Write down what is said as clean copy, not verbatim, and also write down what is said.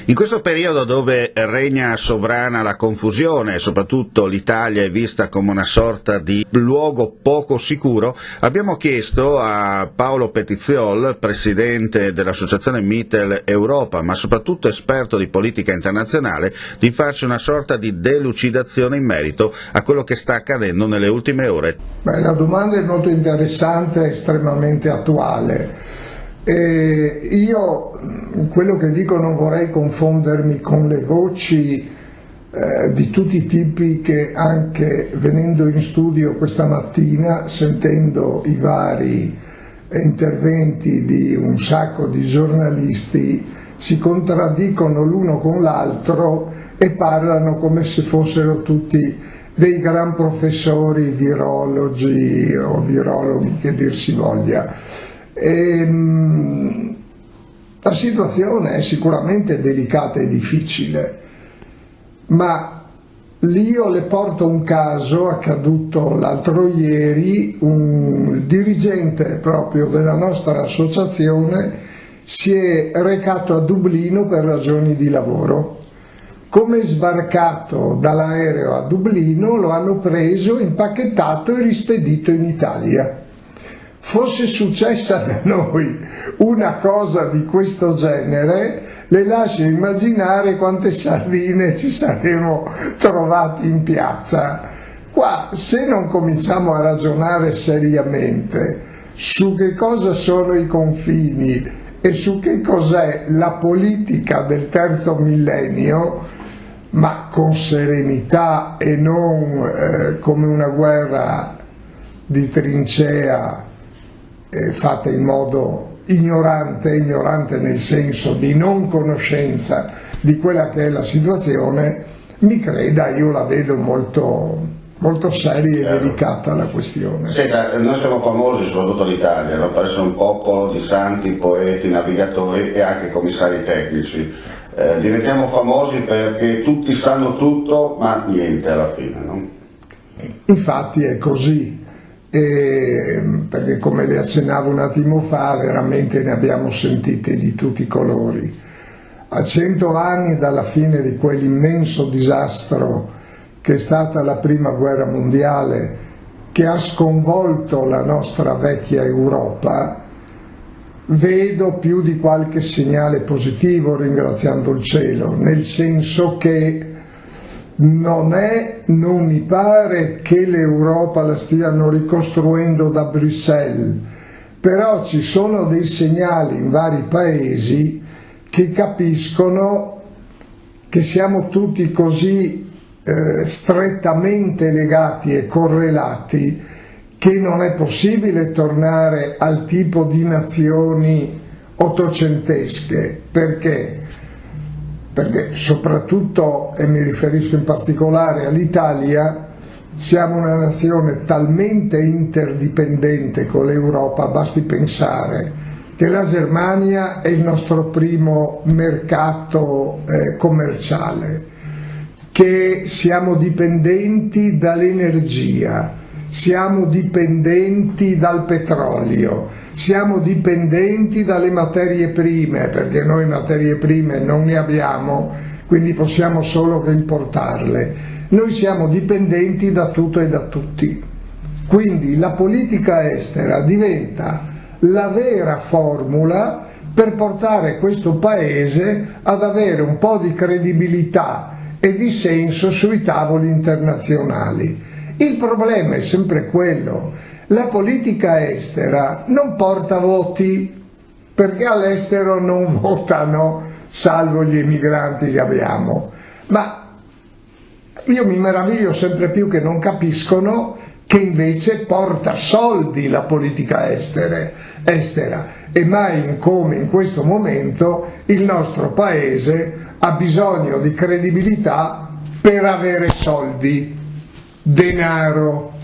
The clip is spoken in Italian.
In questo periodo dove regna sovrana la confusione e soprattutto l'Italia è vista come una sorta di luogo poco sicuro, abbiamo chiesto a Paolo Petiziol, presidente dell'associazione Mitel Europa, ma soprattutto esperto di politica internazionale, di farci una sorta di delucidazione in merito a quello che sta accadendo nelle ultime ore. La domanda è molto interessante e estremamente attuale. Io quello che dico non vorrei confondermi con le voci di tutti i tipi che anche venendo in studio questa mattina, sentendo i vari interventi di un sacco di giornalisti, si contraddicono l'uno con l'altro e parlano come se fossero tutti dei gran professori virologi o virologhi, che dir si voglia. La situazione è sicuramente delicata e difficile, ma io le porto un caso accaduto l'altro ieri. Un dirigente proprio della nostra associazione si è recato a Dublino per ragioni di lavoro. Come è sbarcato dall'aereo a Dublino lo hanno preso, impacchettato e rispedito in Italia. Fosse successa da noi una cosa di questo genere, le lascio immaginare quante sardine ci saremmo trovati in piazza. Qua, se non cominciamo a ragionare seriamente su che cosa sono i confini e su che cos'è la politica del terzo millennio, ma con serenità e non come una guerra di trincea fatta in modo ignorante nel senso di non conoscenza di quella che è la situazione, mi creda, io la vedo molto seria e delicata la questione. Senta, noi siamo famosi, soprattutto l'Italia, per essere un popolo di santi, poeti, navigatori e anche commissari tecnici. Diventiamo famosi perché tutti sanno tutto, ma niente alla fine, no? Infatti è così. Perché, come le accennavo un attimo fa, veramente ne abbiamo sentite di tutti i colori. A 100 anni dalla fine di quell'immenso disastro che è stata la prima guerra mondiale, che ha sconvolto la nostra vecchia Europa, vedo più di qualche segnale positivo, ringraziando il cielo, nel senso che non mi pare che l'Europa la stiano ricostruendo da Bruxelles, però ci sono dei segnali in vari paesi che capiscono che siamo tutti così strettamente legati e correlati che non è possibile tornare al tipo di nazioni ottocentesche. Perché soprattutto, e mi riferisco in particolare all'Italia, siamo una nazione talmente interdipendente con l'Europa, basti pensare che la Germania è il nostro primo mercato commerciale, che siamo dipendenti dall'energia, siamo dipendenti dal petrolio, siamo dipendenti dalle materie prime, perché noi materie prime non ne abbiamo, quindi possiamo solo che importarle. Noi siamo dipendenti da tutto e da tutti. Quindi la politica estera diventa la vera formula per portare questo paese ad avere un po' di credibilità e di senso sui tavoli internazionali. Il problema è sempre quello: la politica estera non porta voti, perché all'estero non votano, salvo gli emigranti che abbiamo. Ma io mi meraviglio sempre più che non capiscono che invece porta soldi la politica estera, e mai come in questo momento il nostro paese ha bisogno di credibilità per avere soldi, denaro.